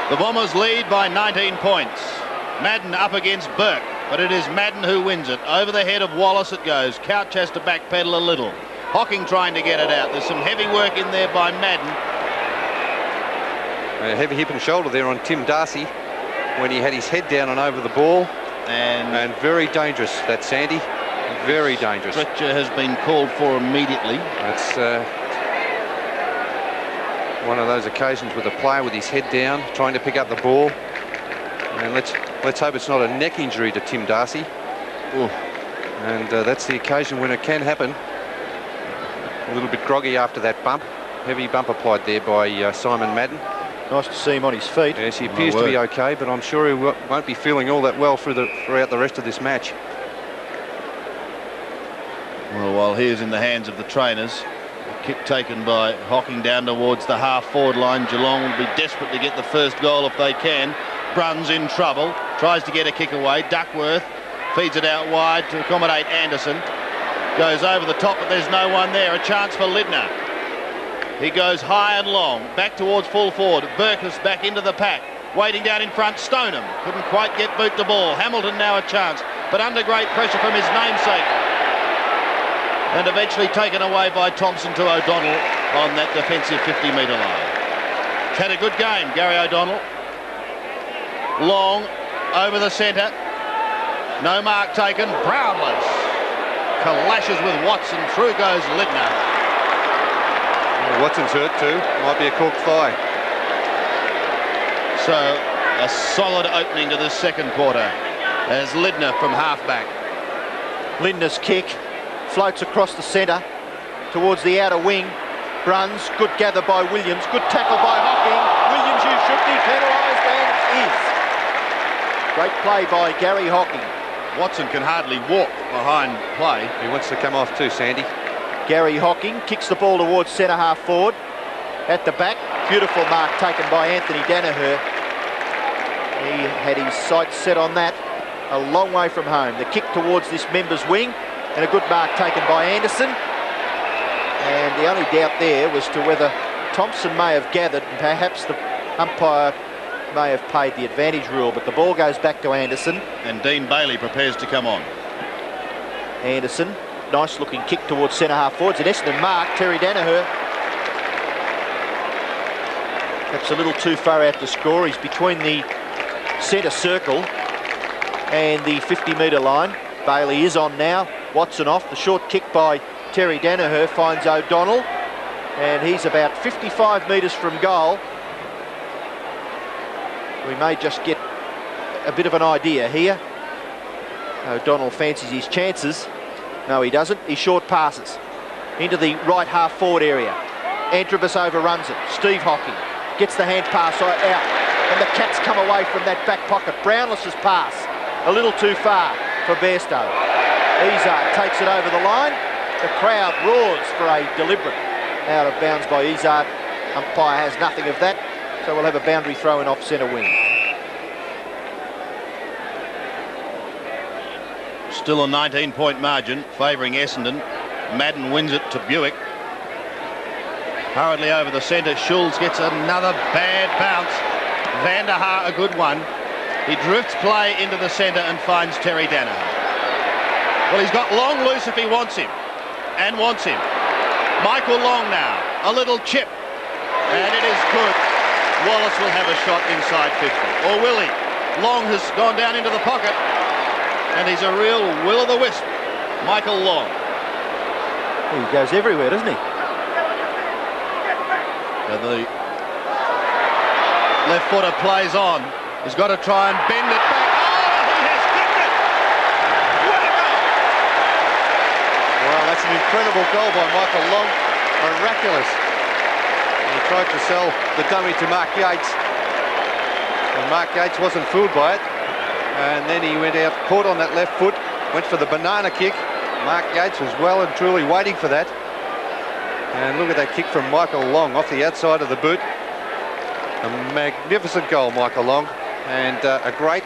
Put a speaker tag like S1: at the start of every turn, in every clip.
S1: The Bombers lead by 19 points. Madden up against Burke, but it is Madden who wins it. Over the head of Wallace it goes. Couch has to backpedal a little. Hocking trying to get it out. There's some heavy work in there by Madden.
S2: A heavy hip and shoulder there on Tim Darcy when he had his head down and over the ball. And very dangerous, that Sandy. Very dangerous.
S1: Stretcher has been called for immediately.
S2: That's one of those occasions with a player with his head down, trying to pick up the ball. And let's hope it's not a neck injury to Tim Darcy.
S1: Ooh.
S2: And that's the occasion when it can happen. A little bit groggy after that bump. Heavy bump applied there by Simon Madden.
S3: Nice to see him on his feet.
S2: Yes, he appears to be okay, but I'm sure he won't be feeling all that well throughout the rest of this match.
S1: Well, while he is in the hands of the trainers, a kick taken by Hocking down towards the half-forward line. Geelong will be desperate to get the first goal if they can. Brunn's in trouble, tries to get a kick away. Duckworth feeds it out wide to accommodate Anderson. Goes over the top, but there's no one there. A chance for Lidner. He goes high and long, back towards full forward. Burkus back into the pack. Waiting down in front, Stoneham. Couldn't quite get boot to ball. Hamilton now a chance, but under great pressure from his namesake. And eventually taken away by Thompson to O'Donnell on that defensive 50-metre line. He's had a good game, Gary O'Donnell. Long, over the centre. No mark taken. Brownless clashes with Watson. Through goes Lidner.
S2: Watson's hurt too. Might be a corked thigh.
S1: So a solid opening to the second quarter as Lidner from halfback.
S3: Lindner's kick floats across the centre towards the outer wing. Bruns, good gather by Williams, good tackle by Hocking. Williams, who should be penalised and is. Great play by Gary Hocking.
S1: Watson can hardly walk behind play.
S2: He wants to come off too, Sandy.
S3: Gary Hocking kicks the ball towards centre half forward. At the back, beautiful mark taken by Anthony Danaher. He had his sights set on that. A long way from home. The kick towards this member's wing, and a good mark taken by Anderson. And the only doubt there was to whether Thompson may have gathered, and perhaps the umpire may have paid the advantage rule, but the ball goes back to Anderson.
S1: And Dean Bailey prepares to come on.
S3: Anderson, nice looking kick towards centre half forwards. And Essendon mark, Terry Danaher. Perhaps a little too far out to score. He's between the centre circle and the 50-metre line. Bailey is on now. Watson off. The short kick by Terry Danaher finds O'Donnell. And he's about 55 metres from goal. We may just get a bit of an idea here. O'Donnell fancies his chances. No, he doesn't. He short passes into the right half forward area. Antrobus overruns it. Steve Hocking gets the hand pass out, and the Cats come away from that back pocket. Brownless's pass a little too far for Bairstow. Izard takes it over the line. The crowd roars for a deliberate out of bounds by Izard. Umpire has nothing of that, so we'll have a boundary throw in off centre wing.
S1: Still a 19-point margin favouring Essendon. Madden wins it to Buick. Hurriedly over the centre. Schulz gets another bad bounce. Van der Haar a good one. He drifts play into the centre and finds Terry Danaher. Well, he's got Long loose if he wants him. And wants him. Michael Long now. A little chip. And it is good. Wallace will have a shot inside 50. Or will he? Long has gone down into the pocket. And he's a real will-o'-the-wisp. Michael Long.
S3: He goes everywhere, doesn't he?
S1: The left footer plays on. He's got to try and bend it back. Oh, he has kicked it! What a goal!
S2: Well, that's an incredible goal by Michael Long. Miraculous. And he tried to sell the dummy to Mark Yates. And Mark Yates wasn't fooled by it. And then he went out, caught on that left foot, went for the banana kick. Mark Yates was well and truly waiting for that. And look at that kick from Michael Long off the outside of the boot. A magnificent goal, Michael Long, and a great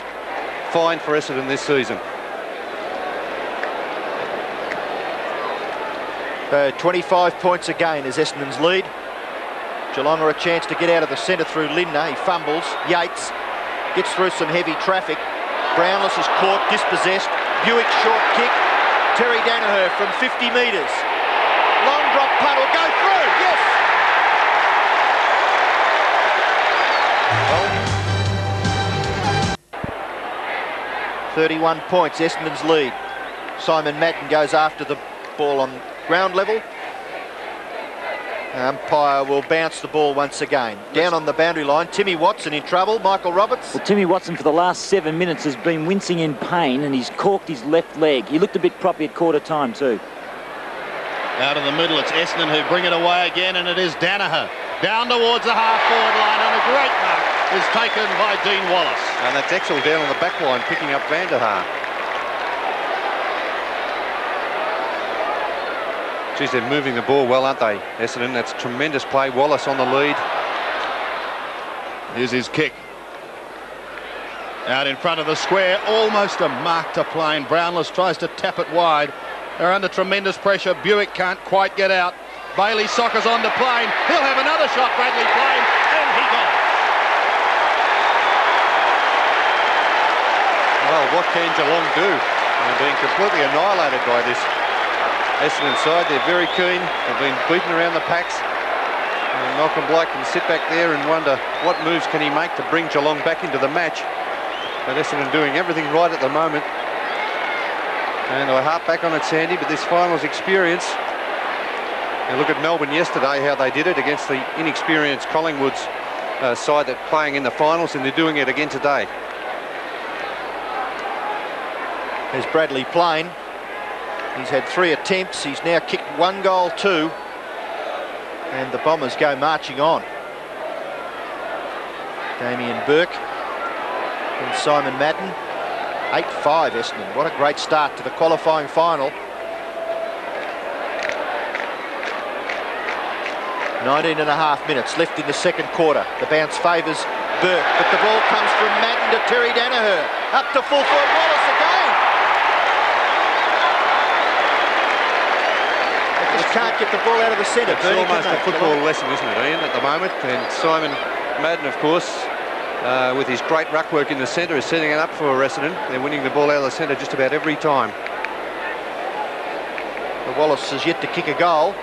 S2: find for Essendon this season.
S3: 25 points again is Essendon's lead. Geelong are a chance to get out of the centre through Lindner. He fumbles. Yates gets through some heavy traffic. Brownless is caught, dispossessed. Buick short kick. Terry Danaher from 50 metres. Long drop punt will go through. Yes! 31 points, Essendon's lead. Simon Madden goes after the ball on ground level. Umpire will bounce the ball once again. Down on the boundary line, Timmy Watson in trouble. Michael Roberts.
S4: Well, Timmy Watson for the last 7 minutes has been wincing in pain and he's corked his left leg. He looked a bit proppy at quarter time too.
S1: Out of the middle, it's Essendon who bring it away again, and it is Danaher. Down towards the half-forward line, and a great mark is taken by Dean Wallace.
S2: And that's Exel down on the back line, picking up Van der Haar. Geez, they're moving the ball well, aren't they, Essendon? That's tremendous play. Wallace on the lead.
S1: Here's his kick. Out in front of the square, almost a mark to plane. Brownless tries to tap it wide. They're under tremendous pressure. Buick can't quite get out. Bailey soccers on to Plain. He'll have another shot, Bradley Plain, and he got it.
S2: Well, what can Geelong do? They're being completely annihilated by this Essendon side. They're very keen. They've been beaten around the packs. And Malcolm Blake can sit back there and wonder what moves can he make to bring Geelong back into the match. But Essendon doing everything right at the moment. And I harp back on it, Sandy, but this finals experience. You look at Melbourne yesterday, how they did it against the inexperienced Collingwood's side that playing in the finals, and they're doing it again today.
S3: There's Bradley Plain. He's had 3 attempts. He's now kicked 1 goal, 2. And the Bombers go marching on. Damien Burke and Simon Madden. 8-5 Essendon. What a great start to the qualifying final. 19 and a half minutes left in the second quarter. The bounce favours Burke, but the ball comes from Madden to Terry Danaher. Up to full forward Wallace again. They just can't get the ball out of the centre.
S2: It's almost a football lesson, isn't it, Ian, at the moment? And Simon Madden, of course, with his great ruck work in the centre, is setting it up for Essendon. They're winning the ball out of the centre just about every time.
S3: The Wallace has yet to kick a goal.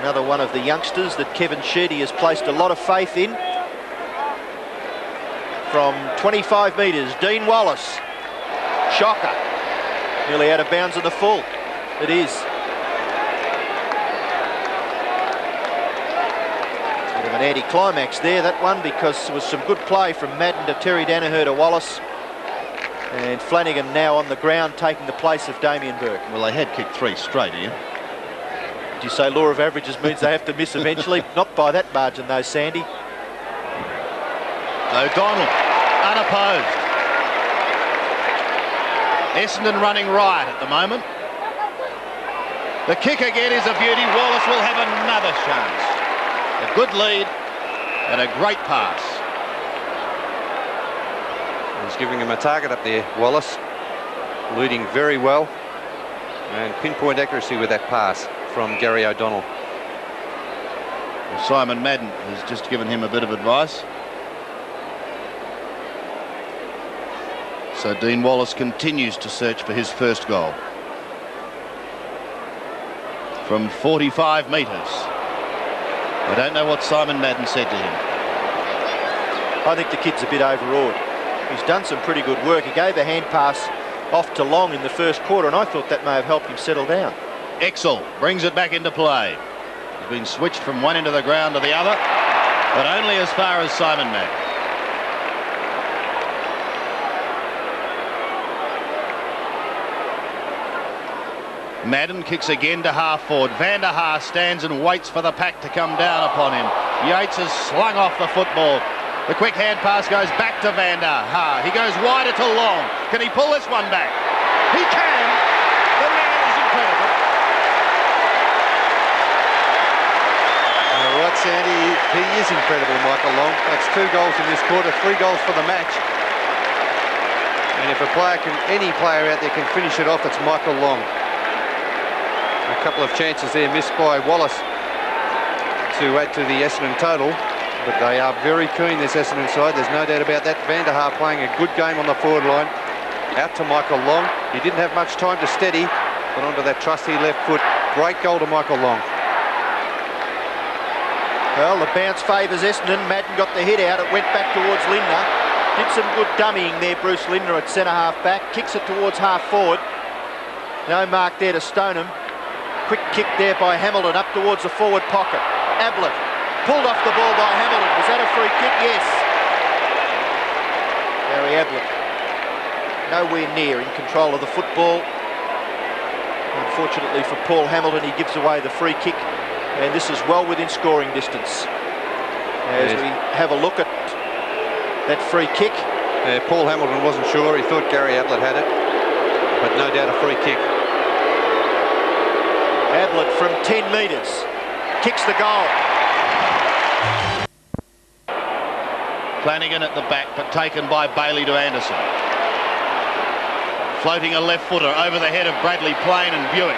S3: Another one of the youngsters that Kevin Sheedy has placed a lot of faith in. From 25 metres, Dean Wallace. Shocker. Nearly out of bounds at the full. It is. Bit of an anti-climax there, that one, because there was some good play from Madden to Terry Danaher to Wallace. And Flanagan now on the ground taking the place of Damien Burke.
S1: Well, they had kicked 3 straight, Ian.
S3: Did you say law of averages means they have to miss eventually? Not by that margin though, Sandy.
S1: O'Donnell, unopposed. Essendon running riot at the moment. The kick again is a beauty. Wallace will have another chance. A good lead and a great pass.
S2: He's giving him a target up there, Wallace. Leading very well. And pinpoint accuracy with that pass from Gary O'Donnell.
S1: Well, Simon Madden has just given him a bit of advice. So Dean Wallace continues to search for his first goal. From 45 metres. I don't know what Simon Madden said to him.
S3: I think the kid's a bit overawed. He's done some pretty good work. He gave a hand pass off to Long in the first quarter, and I thought that may have helped him settle down.
S1: Exel brings it back into play. He's been switched from one end of the ground to the other, but only as far as Simon Madden. Madden kicks again to half forward. Van der Haar stands and waits for the pack to come down upon him. Yates has slung off the football. The quick hand pass goes back to Van der Haar. He goes wider to Long. Can he pull this one back? He can. The man is incredible.
S2: All right, Sandy, he is incredible, Michael Long. That's 2 goals in this quarter, 3 goals for the match. And if any player out there can finish it off, it's Michael Long. A couple of chances there missed by Wallace. to add to the Essendon total, but they are very keen, this Essendon side. There's no doubt about that. Van der Haar playing a good game on the forward line. Out to Michael Long. He didn't have much time to steady, but onto that trusty left foot. Great goal to Michael Long.
S3: Well, the bounce favours Essendon. Madden got the hit out. It went back towards Lindner. Did some good dummying there, Bruce Lindner at centre-half back. Kicks it towards half-forward. No mark there to Stoneham. Quick kick there by Hamilton up towards the forward pocket. Ablett pulled off the ball by Hamilton. Was that a free kick? Yes. Gary Ablett nowhere near in control of the football. Unfortunately for Paul Hamilton, he gives away the free kick, and this is well within scoring distance. As we have a look at that free kick.
S2: Paul Hamilton wasn't sure. He thought Gary Ablett had it, but no doubt a free kick.
S3: Ablett from 10 metres kicks the goal.
S1: Flanagan at the back, but taken by Bailey to Anderson. Floating a left footer over the head of Bradley Plain and Buick.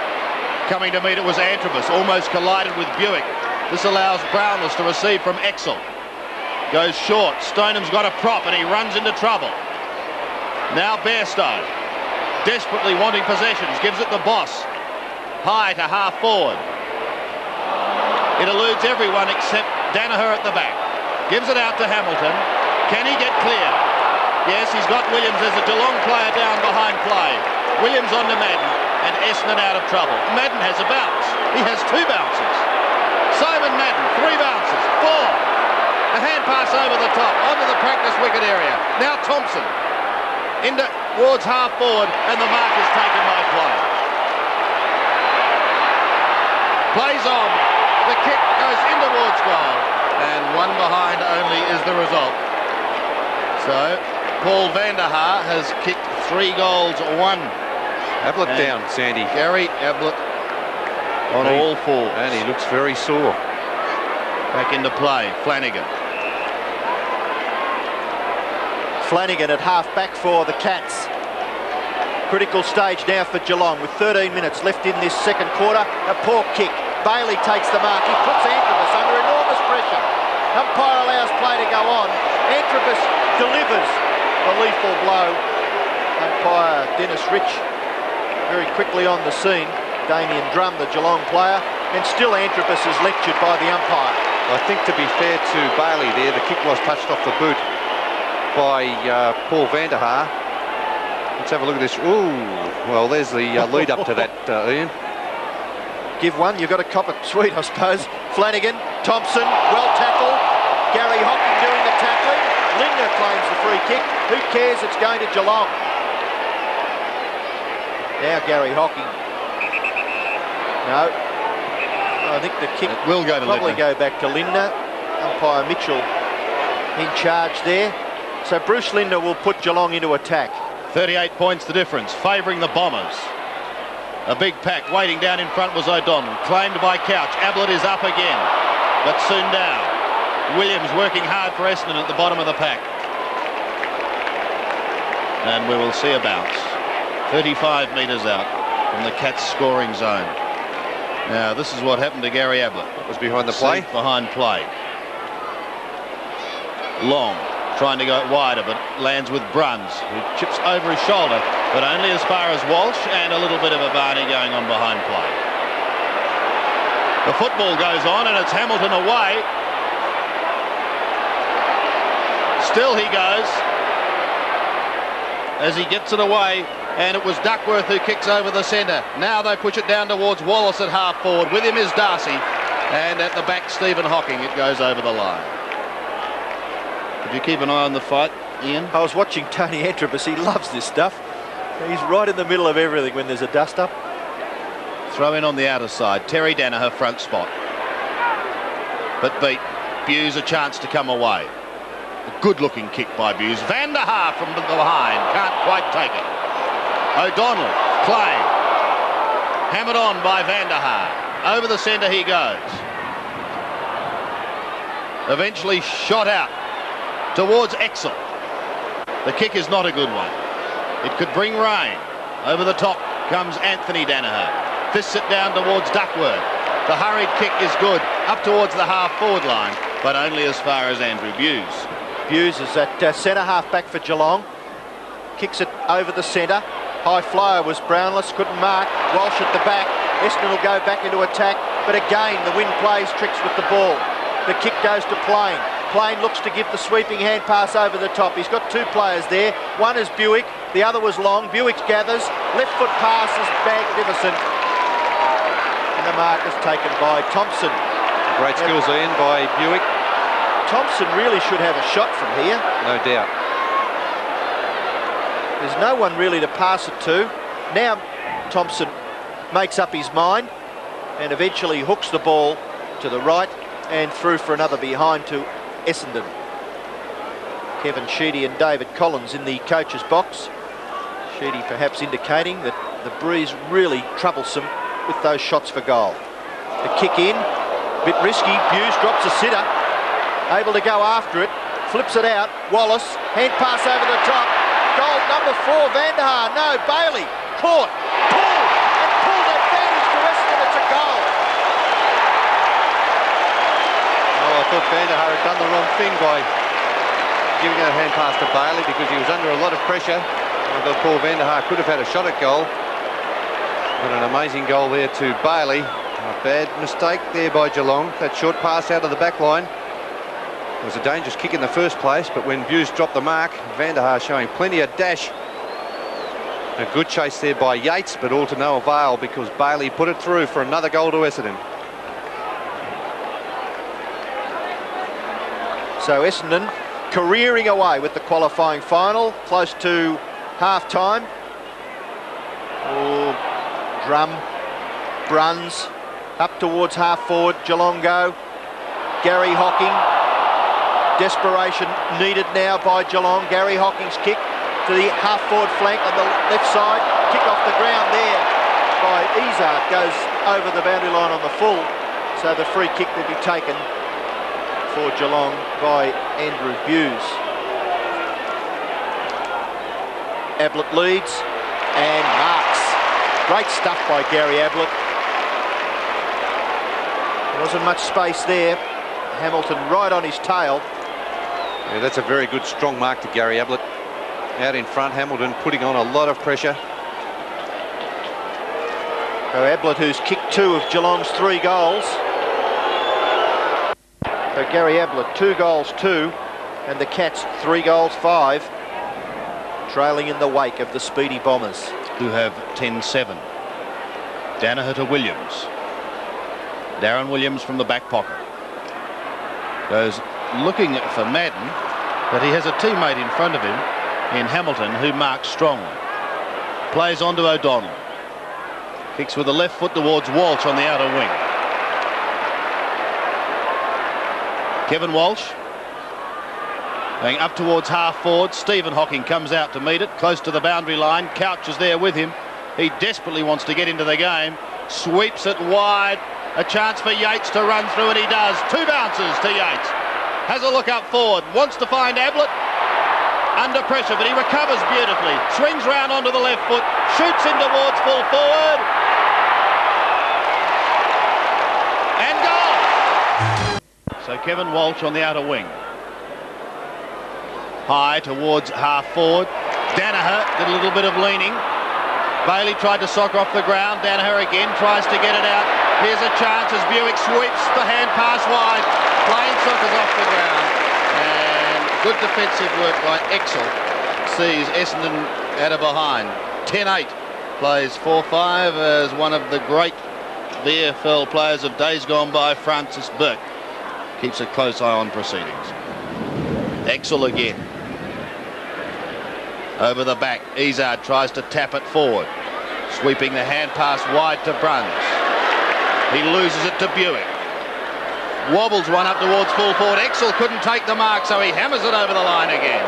S1: Coming to meet it was Antrobus, almost collided with Buick. This allows Brownless to receive from Exel. Goes short. Stoneham's got a prop and he runs into trouble. Now Bairstow, desperately wanting possessions, gives it the Boss. High to half forward. It eludes everyone except Danaher at the back. Gives it out to Hamilton. Can he get clear? Yes, he's got Williams as a Geelong player down behind play. Williams on to Madden, and Essendon out of trouble. Madden has a bounce. He has 2 bounces. Simon Madden, 3 bounces, 4. A hand pass over the top, onto the practice wicket area. Now Thompson, towards half forward, and the mark is taken by play. Plays on. The kick goes in towards goal, and 1 behind only is the result. So Paul Van der Haar has kicked 3 goals, 1.
S2: Ablett down, Sandy.
S1: Gary Ablett on all 4s.
S2: And he looks very sore.
S1: Back into play, Flanagan.
S3: Flanagan at half-back for the Cats. Critical stage now for Geelong with 13 minutes left in this second quarter. A poor kick. Bailey takes the mark. He puts Antrobus under enormous pressure. Umpire allows play to go on. Antrobus delivers the lethal blow. Umpire Dennis Rich very quickly on the scene. Damien Drum, the Geelong player, and still Antrobus is lectured by the umpire.
S2: I think, to be fair to Bailey there, the kick was touched off the boot by Paul Van der Haar. Let's have a look at this. Ooh, well, there's the lead up to that, Ian.
S3: Give one, you've got to cop it sweet, I suppose. Flanagan, Thompson, well tackled. Gary Hocking doing the tackling. Lindner claims the free kick. Who cares? It's going to Geelong. Now Gary Hocking. No. I think the kick
S1: will go to
S3: probably
S1: Lindner.
S3: go back to Lindner. Umpire Mitchell in charge there. So Bruce Lindner will put Geelong into attack.
S1: 38 points the difference, favouring the Bombers. A big pack waiting down in front was O'Donnell, claimed by Couch. Ablett is up again, but soon down. Williams working hard for Essendon at the bottom of the pack. And we will see a bounce. 35 metres out from the Cats scoring zone. Now this is what happened to Gary Ablett.
S2: That was behind the play?
S1: Behind play. Long, trying to go wider, but lands with Bruns, who chips over his shoulder, but only as far as Walsh, and a little bit of a Barney going on behind play. The football goes on, and it's Hamilton away. Still he goes as he gets it away, and it was Duckworth who kicks over the centre. Now they push it down towards Wallace at half forward. With him is Darcy, and at the back Stephen Hocking. It goes over the line. Did you keep an eye on the fight, Ian?
S3: I was watching Tony Antrobus. He loves this stuff. He's right in the middle of everything when there's a dust-up.
S1: Throw in on the outer side. Terry Danaher front spot. But beat. Buse a chance to come away. A good-looking kick by Buse. Van der Haar from behind. Can't quite take it. O'Donnell playing. Hammered on by Van der Haar. Over the centre he goes. Eventually shot out towards Exel. The kick is not a good one. It could bring rain. Over the top comes Anthony Danaher. Fists it down towards Duckworth. The hurried kick is good. up towards the half-forward line, but only as far as Andrew Buse.
S3: Buse is at centre half back for Geelong. Kicks it over the centre. High flyer was Brownless, couldn't mark. Walsh at the back. Essendon will go back into attack, but again the wind plays tricks with the ball. The kick goes to Plain. Plain looks to give the sweeping hand pass over the top. He's got two players there. One is Buick, the other was Long. Buick gathers, left foot pass is magnificent. And the mark is taken by Thompson.
S2: Great skills in by Buick.
S3: Thompson really should have a shot from here.
S2: No doubt.
S3: There's no one really to pass it to. Now Thompson makes up his mind and eventually hooks the ball to the right and through for another behind to Essendon. Kevin Sheedy and David Collins in the coach's box. Sheedy perhaps indicating that the breeze really troublesome with those shots for goal. The kick in, a bit risky. Buse drops a sitter, able to go after it, flips it out. Wallace, hand pass over the top. Goal number 4, Van der Haar. No, Bailey caught, pulled advantage to Essendon. It's a goal.
S2: Oh, I thought Van der Haar had done the wrong thing by giving that hand pass to Bailey because he was under a lot of pressure. I thought Paul Van der Haar could have had a shot at goal. But an amazing goal there to Bailey. A bad mistake there by Geelong. That short pass out of the back line. It was a dangerous kick in the first place, but when Buse dropped the mark, Van der Haar showing plenty of dash. A good chase there by Yates, but all to no avail because Bailey put it through for another goal to Essendon.
S3: So Essendon careering away with the qualifying final, close to half-time. Oh, Drum, Bruns, up towards half-forward, Geelong go. Gary Hocking, desperation needed now by Geelong. Gary Hocking's kick to the half-forward flank on the left side. Kick off the ground there by Izzard, goes over the boundary line on the full. So the free kick will be taken for Geelong by Andrew Buse. Ablett leads and marks. Great stuff by Gary Ablett. There wasn't much space there. Hamilton right on his tail.
S2: Yeah, that's a very good strong mark to Gary Ablett. Out in front, Hamilton putting on a lot of pressure.
S3: So Ablett, who's kicked 2 of Geelong's 3 goals. So Gary Ablett, 2 goals, 2, and the Cats 3 goals, 5, trailing in the wake of the speedy Bombers,
S1: who have 10-7. Danaher to Williams. Darren Williams from the back pocket. Goes looking for Madden, but he has a teammate in front of him in Hamilton who marks strongly. Plays on to O'Donnell. Kicks with the left foot towards Walsh on the outer wing. Kevin Walsh going up towards half forward. Stephen Hocking comes out to meet it, close to the boundary line. Couch is there with him. He desperately wants to get into the game. Sweeps it wide. A chance for Yates to run through, and he does. 2 bounces to Yates. Has a look up forward. Wants to find Ablett. Under pressure, but he recovers beautifully. Swings round onto the left foot. Shoots in towards full forward. And goal! So Kevin Walsh on the outer wing. High towards half forward. Danaher did a little bit of leaning. Bailey tried to soccer off the ground. Danaher again tries to get it out. Here's a chance as Buick sweeps the hand pass wide. Plain soccers off the ground. And good defensive work by Exel. Sees Essendon out of behind. 10-8. Plays 4-5 as one of the great VFL players of days gone by, Francis Burke, keeps a close eye on proceedings. Exel again. Over the back, Izzard tries to tap it forward. Sweeping the hand pass wide to Bruns. He loses it to Buick. Wobbles one up towards full forward. Exel couldn't take the mark, so he hammers it over the line again.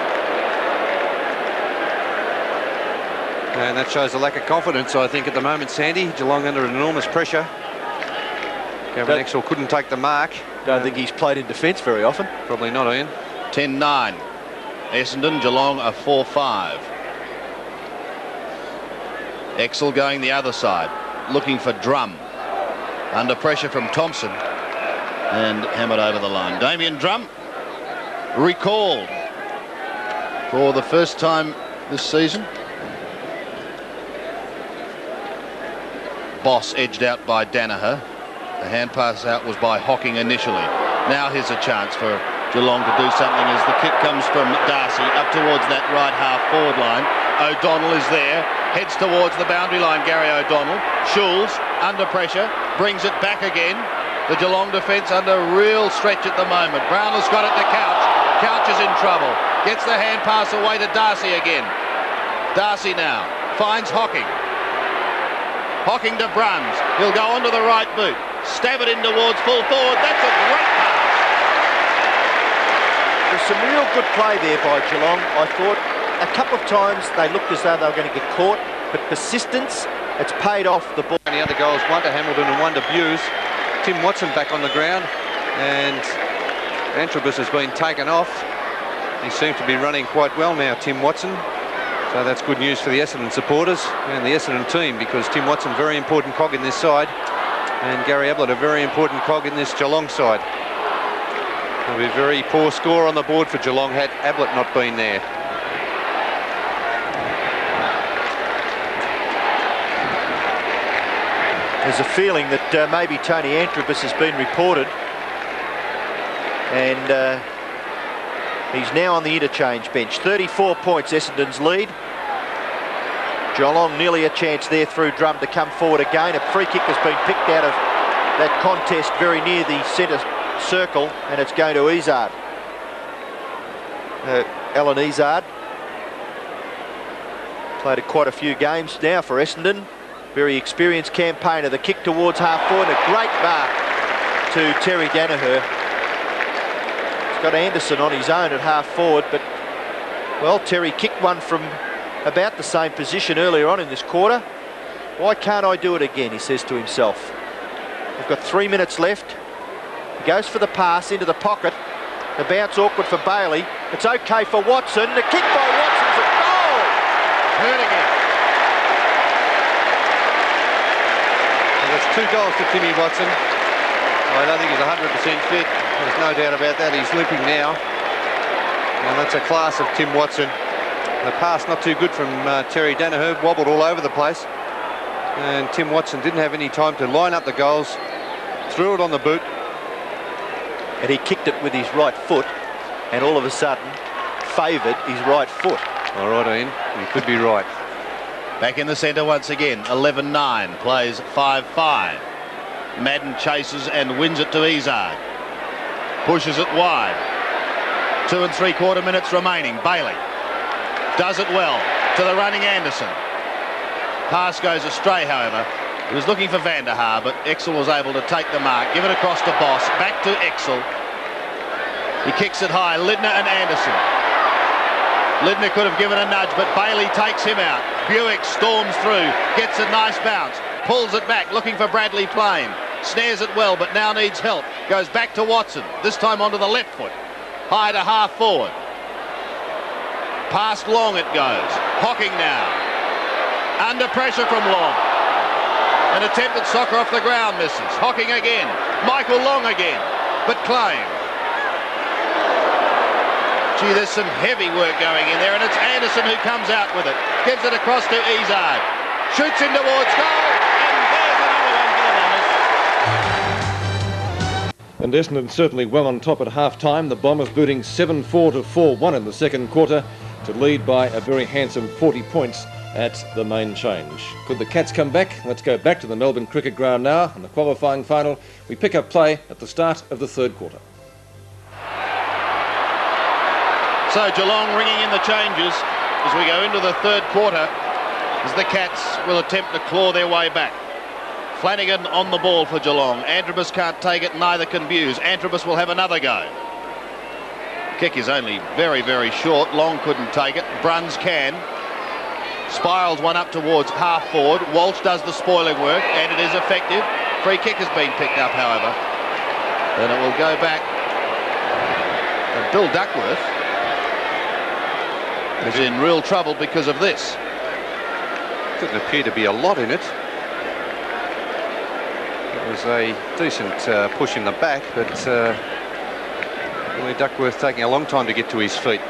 S2: And that shows a lack of confidence, I think, at the moment, Sandy. Geelong under enormous pressure. Gavin Exel couldn't take the mark.
S3: Don't think he's played in defence very often.
S2: Probably not, Ian.
S1: 10-9. Essendon, Geelong are 4-5. Exel going the other side, looking for Drum. Under pressure from Thompson. and hammered over the line. Damien Drum recalled for the first time this season. Boss edged out by Danaher. The hand pass out was by Hocking initially. Now here's a chance for Geelong to do something as the kick comes from Darcy up towards that right half forward line. O'Donnell is there, heads towards the boundary line, Gary O'Donnell. Schulz under pressure, brings it back again. The Geelong defence under real stretch at the moment. Brown has got it to Couch. Couch is in trouble. Gets the hand pass away to Darcy again. Darcy now finds Hocking. Hocking to Bruns. He'll go onto the right boot. Stab it in towards full forward. That's a great pass.
S3: There's some real good play there by Geelong. I thought a couple of times they looked as though they were going to get caught, but persistence, it's paid off the ball.
S2: And the other goals, one to Hamilton and one to Buse. Tim Watson back on the ground, and Antrobus has been taken off. He seems to be running quite well now, Tim Watson. So that's good news for the Essendon supporters and the Essendon team, because Tim Watson, very important cog in this side, and Gary Ablett, a very important cog in this Geelong side. It'll be a very poor score on the board for Geelong had Ablett not been there.
S3: There's a feeling that maybe Tony Antrobus has been reported, and he's now on the interchange bench. 34 points, Essendon's lead. Geelong nearly a chance there through Drum to come forward again. A free kick has been picked out of that contest very near the centre circle, and it's going to Izzard. Alan Izzard played quite a few games now for Essendon. Very experienced campaigner. The kick towards half forward, a great mark to Terry Danaher. He's got Anderson on his own at half forward, but well, Terry kicked one from about the same position earlier on in this quarter. Why can't I do it again, he says to himself. We've got 3 minutes left. He goes for the pass into the pocket. The bounce awkward for Bailey. It's okay for Watson. The kick by Watson's a goal.
S1: Hurt again.
S2: And that's 2 goals to Timmy Watson. I don't think he's 100% fit. There's no doubt about that. He's limping now. And that's a class of Tim Watson. The pass not too good from Terry Danaher, wobbled all over the place. And Tim Watson didn't have any time to line up the goals. Threw it on the boot.
S3: And he kicked it with his right foot, and all of a sudden favoured his right foot.
S2: All right, Ian, you could be right.
S1: Back in the centre once again, 11-9, plays 5-5. Madden chases and wins it to Izzard. Pushes it wide. 2 3/4 minutes remaining. Bailey does it well to the running Anderson. Pass goes astray, however. He was looking for Van der Haar, but Exel was able to take the mark, give it across to Boss, back to Exel. He kicks it high, Lidner and Anderson. Lidner could have given a nudge, but Bailey takes him out. Buick storms through, gets a nice bounce, pulls it back, looking for Bradley Plain. Snares it well, but now needs help. Goes back to Watson, this time onto the left foot. High to half forward. Past Long it goes. Hocking now. Under pressure from Long. An attempt at soccer off the ground misses. Hocking again. Michael Long again. But claimed. Gee, there's some heavy work going in there, and it's Anderson who comes out with it. Gives it across to Izzard. Shoots in towards goal, and there's another one for the Bombers.
S5: And Essendon certainly well on top at half-time. The Bombers booting 7-4 to 4-1 in the second quarter to lead by a very handsome 40 points at the main change. Could the Cats come back? Let's go back to the Melbourne Cricket Ground now. In the qualifying final, we pick up play at the start of the third quarter.
S1: So Geelong ringing in the changes as we go into the third quarter, as the Cats will attempt to claw their way back. Flanagan on the ball for Geelong. Antrobus can't take it, neither can Buse. Antrobus will have another go. Kick is only very, very short. Long couldn't take it. Bruns can. Spirals one up towards half forward. Walsh does the spoiling work, and it is effective. Free kick has been picked up, however. Then it will go back. And Bill Duckworth is in real trouble because of this.
S2: Doesn't appear to be a lot in it. It was a decent push in the back, but Billy Duckworth taking a long time to get to his feet.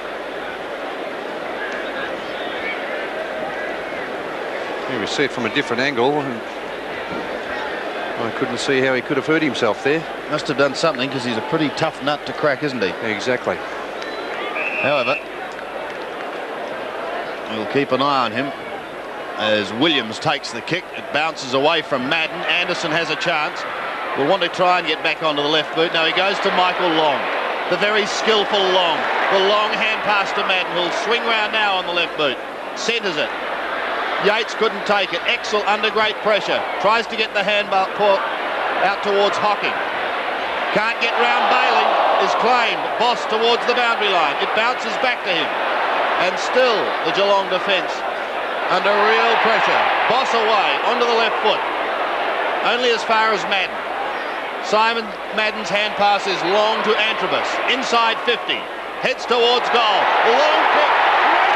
S2: Here we see it from a different angle, and I couldn't see how he could have hurt himself there.
S1: Must have done something, because he's a pretty tough nut to crack, isn't he?
S2: Exactly.
S1: However, we'll keep an eye on him as Williams takes the kick. It bounces away from Madden. Anderson has a chance. Will want to try and get back onto the left boot. Now he goes to Michael Long, the very skillful Long. The long hand pass to Madden, who'll swing round now on the left boot. Centres it. Yates couldn't take it. Exel under great pressure. Tries to get the handball out towards Hocking. Can't get round Bailey. Is claimed. Boss towards the boundary line. It bounces back to him. And still the Geelong defence under real pressure. Boss away onto the left foot. Only as far as Madden. Simon Madden's hand pass is long to Antrobus. Inside 50. Heads towards goal. Long kick.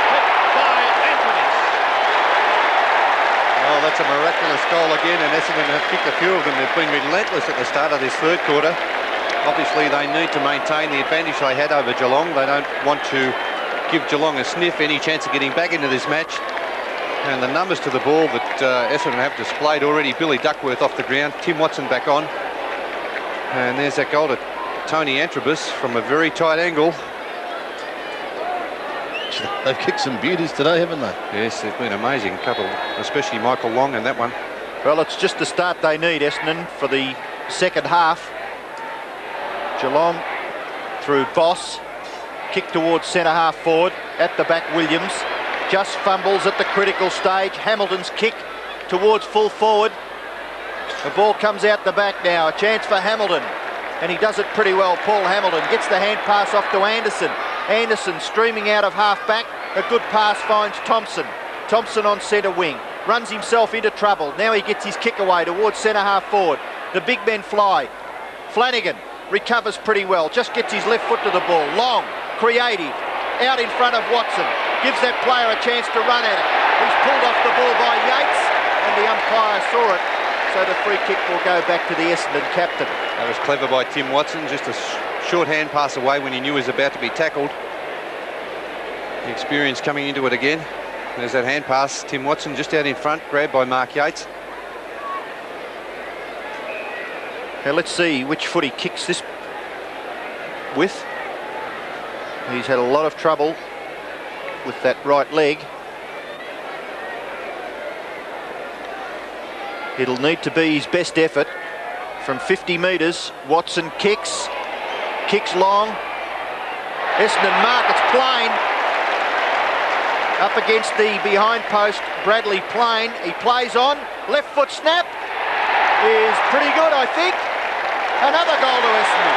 S1: Great kick by Antrobus.
S2: Oh, that's a miraculous goal again, and Essendon have kicked a few of them. They've been relentless at the start of this third quarter. Obviously, they need to maintain the advantage they had over Geelong. They don't want to give Geelong a sniff, any chance of getting back into this match. And the numbers to the ball that Essendon have displayed already. Billy Duckworth off the ground, Tim Watson back on. And there's that goal to Tony Antrobus from a very tight angle.
S1: They've kicked some beauties today, haven't they?
S2: Yes, they've been amazing. A couple, especially Michael Long and that one.
S3: Well, it's just the start they need, Essendon, for the second half. Geelong through Boss. Kick towards centre half forward. At the back, Williams. Just fumbles at the critical stage. Hamilton's kick towards full forward. The ball comes out the back now. A chance for Hamilton. And he does it pretty well. Paul Hamilton gets the hand pass off to Anderson. Anderson streaming out of half back. A good pass finds Thompson. Thompson on centre wing. Runs himself into trouble. Now he gets his kick away towards centre half forward. The big men fly. Flanagan recovers pretty well. Just gets his left foot to the ball. Long, creative. Out in front of Watson. Gives that player a chance to run at it. He's pulled off the ball by Yates, and the umpire saw it. So the free kick will go back to the Essendon captain.
S2: That was clever by Tim Watson, just a short hand pass away when he knew he was about to be tackled. The experience coming into it again. There's that hand pass. Tim Watson just out in front, grabbed by Mark Yates.
S3: Now let's see which foot he kicks this with. He's had a lot of trouble with that right leg. It'll need to be his best effort. From 50 metres, Watson kicks long. Essendon mark, it's Plain. Up against the behind post, Bradley Plain. He plays on, left foot snap is pretty good, I think. Another goal to Essendon.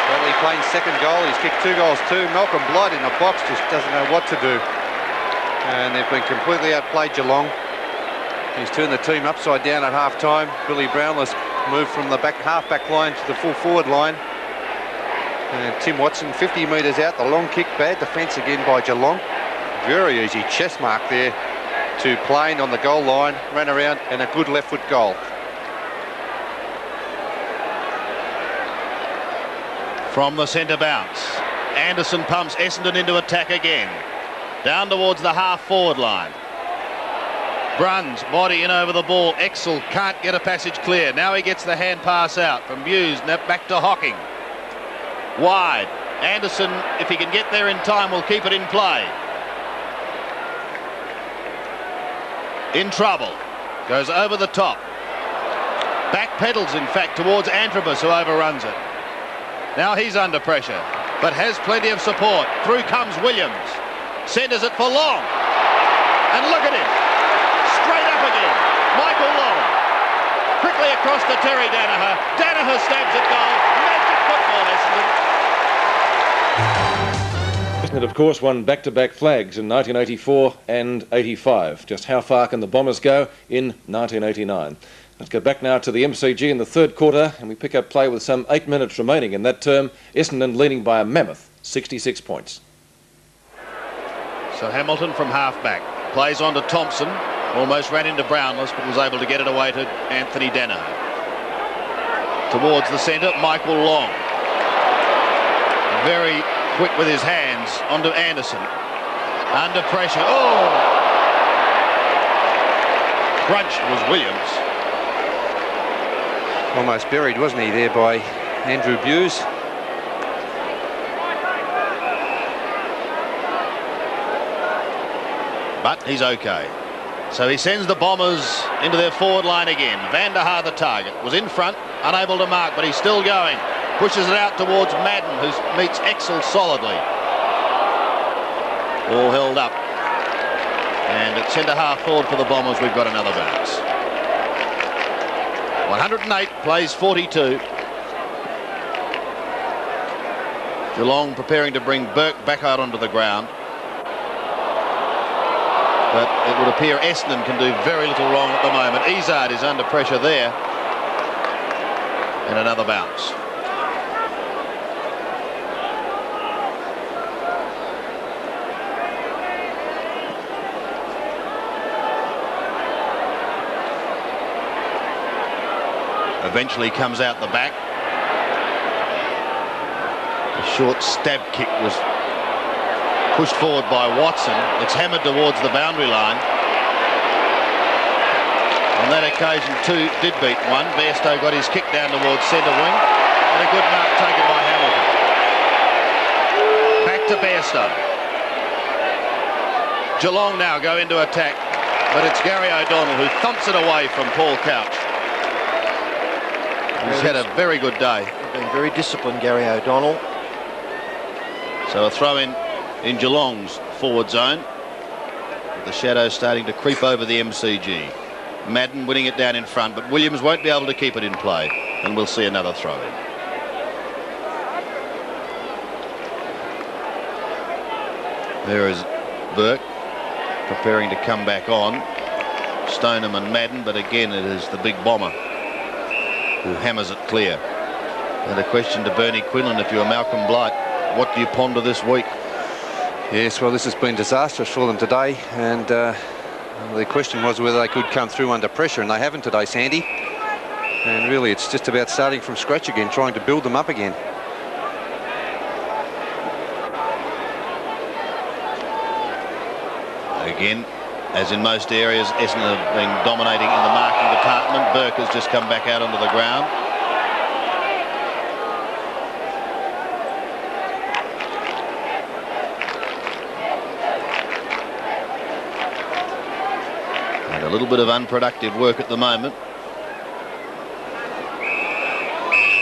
S2: Bradley Plain's second goal. He's kicked 2 goals too. Malcolm Blight in the box just doesn't know what to do. And they've been completely outplayed, Geelong. He's turned the team upside down at half-time. Billy Brownless moved from the half-back line to the full forward line. And Tim Watson, 50 metres out, the long kick, bad defence again by Geelong. Very easy chest mark there to Plain on the goal line, ran around, and a good left foot goal.
S1: From the centre bounce, Anderson pumps Essendon into attack again. Down towards the half-forward line. Bruns, body in over the ball. Exel can't get a passage clear. Now he gets the hand pass out from Hughes. Now back to Hocking. Wide. Anderson, if he can get there in time, will keep it in play. In trouble. Goes over the top. Back pedals, in fact, towards Antrobus, who overruns it. Now he's under pressure, but has plenty of support. Through comes Williams. Centres it for Long. And look at him. Straight up again. Michael Long. Quickly across to Terry Danaher. Danaher stabs at goal. Magic football, Essendon.
S5: Essendon, of course, won back-to-back flags in 1984 and 85. Just how far can the Bombers go in 1989? Let's go back now to the MCG in the third quarter, and we pick up play with some 8 minutes remaining in that term. Essendon leading by a mammoth 66 points.
S1: So Hamilton from half-back. Plays on to Thompson. Almost ran into Brownless, but was able to get it away to Anthony Danaher. Towards the centre, Michael Long. Very quick with his hands onto Anderson. Under pressure. Oh! Crunched was Williams.
S2: Almost buried, wasn't he, there by Andrew Buse?
S1: But he's okay. So he sends the Bombers into their forward line again. Van der Haar, the target, was in front, unable to mark, but he's still going. Pushes it out towards Madden, who meets Exel solidly. All held up. And at centre half forward for the Bombers, we've got another bounce. 108 plays 42. Geelong preparing to bring Burke back out onto the ground. But it would appear Essendon can do very little wrong at the moment. Izzard is under pressure there. And another bounce. Eventually comes out the back. A short stab kick was pushed forward by Watson. It's hammered towards the boundary line. On that occasion, two did beat one. Bairstow got his kick down towards centre wing, and a good mark taken by Hamilton. Back to Bairstow. Geelong now go into attack, but it's Gary O'Donnell who thumps it away from Paul Couch. He's had a very good day.
S3: Been very disciplined, Gary O'Donnell.
S1: So a throw in Geelong's forward zone. The shadows starting to creep over the MCG. Madden winning it down in front, but Williams won't be able to keep it in play, and we'll see another throw in. There is Burke preparing to come back on. Stoneham and Madden, but again it is the big bomber who hammers it clear. And a question to Bernie Quinlan, if you're Malcolm Blight, what do you ponder this week?
S2: Yes, well, this has been disastrous for them today, and the question was whether they could come through under pressure, and they haven't today, Sandy. And really, it's just about starting from scratch again, trying to build them up again.
S1: Again, as in most areas, Essendon have been dominating in the marking department. Burke has just come back out onto the ground. And a little bit of unproductive work at the moment.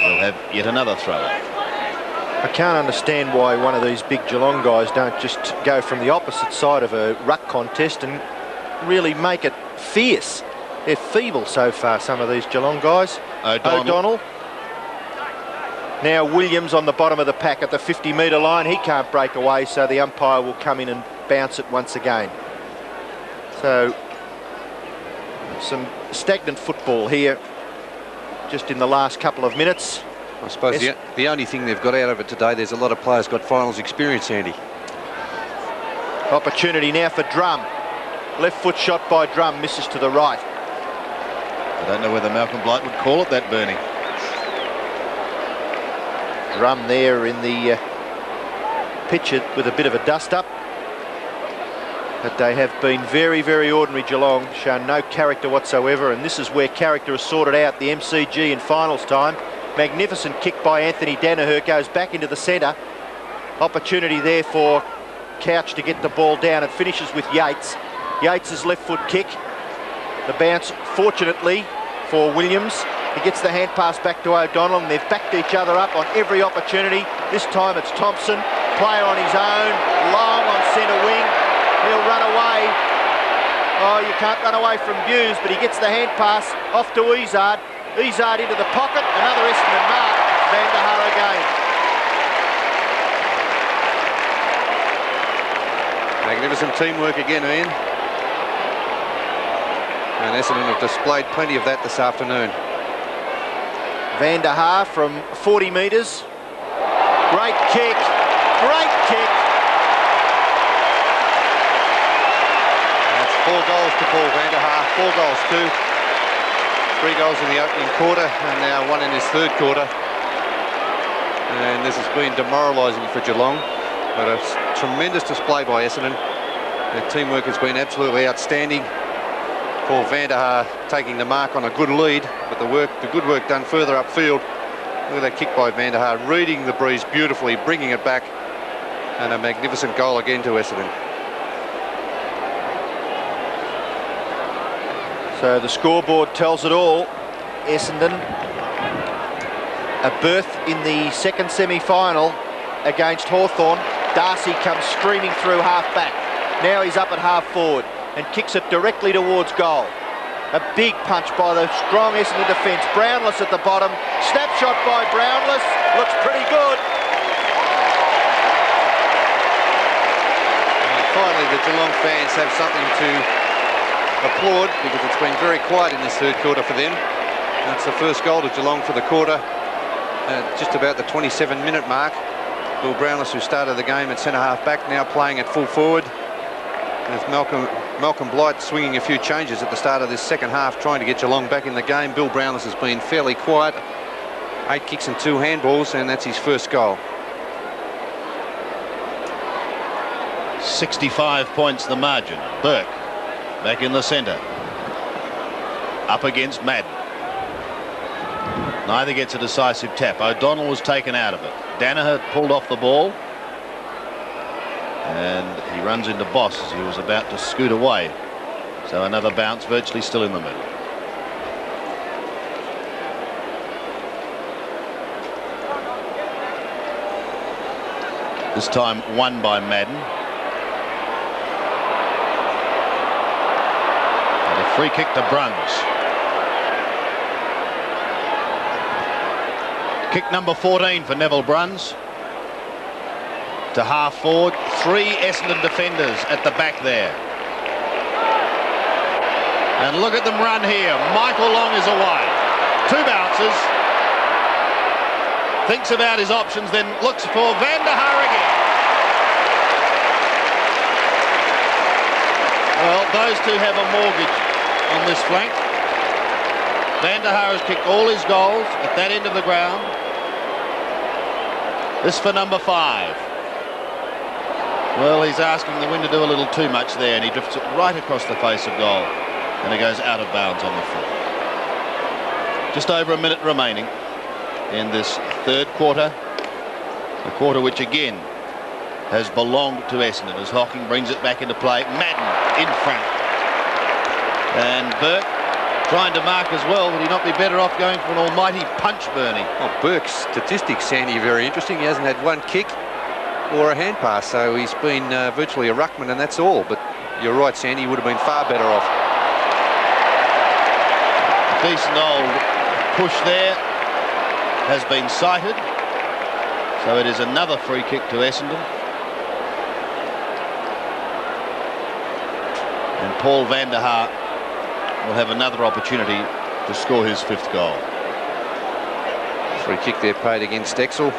S1: We'll have yet another throw.
S3: I can't understand why one of these big Geelong guys don't just go from the opposite side of a ruck contest and really make it fierce. They're feeble so far, some of these Geelong guys. O'Donnell. Now Williams on the bottom of the pack at the 50-metre line. He can't break away, so the umpire will come in and bounce it once again. So some stagnant football here just in the last couple of minutes.
S2: I suppose the only thing they've got out of it today, there's a lot of players got finals experience, Andy.
S3: Opportunity now for Drum. Left foot shot by Drum, misses to the right.
S1: I don't know whether Malcolm Blight would call it that, Bernie.
S3: Drum there in the pitch with a bit of a dust-up. But they have been very, very ordinary, Geelong, shown no character whatsoever, and this is where character is sorted out, the MCG in finals time. Magnificent kick by Anthony Danaher, goes back into the centre. Opportunity there for Couch to get the ball down. It finishes with Yates. Yates' left foot kick. The bounce, fortunately, for Williams. He gets the hand pass back to O'Donnell, and they've backed each other up on every opportunity. This time it's Thompson, player on his own, Long on centre wing. He'll run away. Oh, you can't run away from Buse, but he gets the hand pass off to Izzard. Izzard into the pocket, another Essendon mark. Van der Haar again.
S2: Magnificent teamwork again, Ian. And Essendon have displayed plenty of that this afternoon.
S3: Van der Haar from 40 metres. Great kick, great kick.
S2: That's 4 goals to Paul van der Haar, 4 goals too. 3 goals in the opening quarter and now 1 in this third quarter. And this has been demoralising for Geelong, but a tremendous display by Essendon. Their teamwork has been absolutely outstanding. Paul van der Haar taking the mark on a good lead, but the good work done further upfield. Look at that kick by van der Haar, reading the breeze beautifully, bringing it back, and a magnificent goal again to Essendon.
S3: So the scoreboard tells it all. Essendon, a berth in the second semi-final against Hawthorn. Darcy comes streaming through half-back. Now he's up at half-forward and kicks it directly towards goal. A big punch by the strong Essendon defence. Brownless at the bottom. Snapshot by Brownless. Looks pretty good.
S2: And finally, the Geelong fans have something to applaud because it's been very quiet in this third quarter for them. That's the first goal to Geelong for the quarter. Just about the 27-minute mark. Bill Brownless, who started the game at centre-half back, now playing at full forward. With Malcolm Blight swinging a few changes at the start of this second half, trying to get Geelong back in the game. Bill Brownless has been fairly quiet. 8 kicks and 2 handballs, and that's his first goal.
S1: 65 points the margin. Burke back in the centre. Up against Madden. Neither gets a decisive tap. O'Donnell was taken out of it. Danaher pulled off the ball. And he runs into Boss as he was about to scoot away. So another bounce, virtually still in the middle. This time won by Madden. And a free kick to Bruns. Kick number 14 for Neville Bruns. To half forward. 3 Essendon defenders at the back there. And look at them run here. Michael Long is away. 2 bounces. Thinks about his options, then looks for van der Haar again. Well, those two have a mortgage on this flank. Van der Haar has kicked all his goals at that end of the ground. This for number 5. Well, he's asking the wind to do a little too much there, and he drifts it right across the face of goal, and it goes out of bounds on the foot. Just over a minute remaining in this third quarter, a quarter which again has belonged to Essendon as Hocking brings it back into play. Madden in front, and Burke trying to mark as well. Would he not be better off going for an almighty punch, Bernie?
S2: Well, Burke's statistics, Sandy, very interesting. He hasn't had 1 kick or a hand pass, so he's been virtually a ruckman, and that's all. But you're right, Sandy, he would have been far better off.
S1: A decent old push there has been sighted, so it is another free kick to Essendon. And Paul van der Haar will have another opportunity to score his 5th goal.
S2: Free kick there paid against Exel.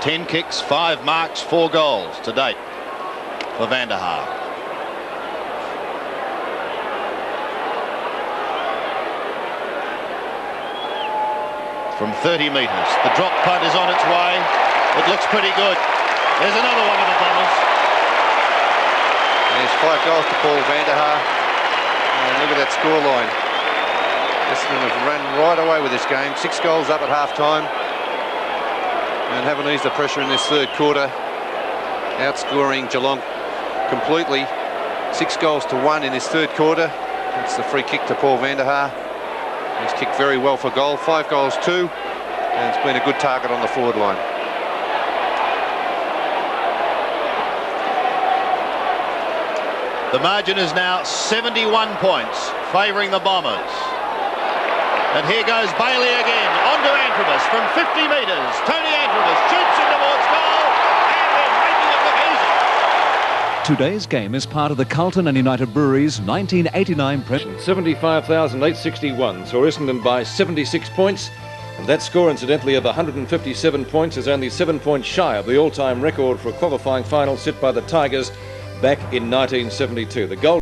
S1: 10 kicks, 5 marks, 4 goals to date for van der Haar. From 30 metres, the drop punt is on its way. It looks pretty good. There's another one of the Bombers.
S2: There's 5 goals to Paul van der Haar. And look at that scoreline. Essendon have run right away with this game. 6 goals up at half-time. And haven't eased the pressure in this third quarter. Outscoring Geelong completely. 6 goals to 1 in this third quarter. That's the free kick to Paul van der Haar. He's kicked very well for goal. 5 goals too. And it's been a good target on the forward line.
S1: The margin is now 71 points, favouring the Bombers. And here goes Bailey again, on to Antrobus from 50 metres. Tony Antrobus shoots in towards goal, and they're making it look easy.
S6: Today's game is part of the Carlton and United Breweries 1989
S5: 75,861 saw Essendon by 76 points. And that score, incidentally, of 157 points is only 7 points shy of the all-time record for a qualifying final set by the Tigers back in 1972. The goal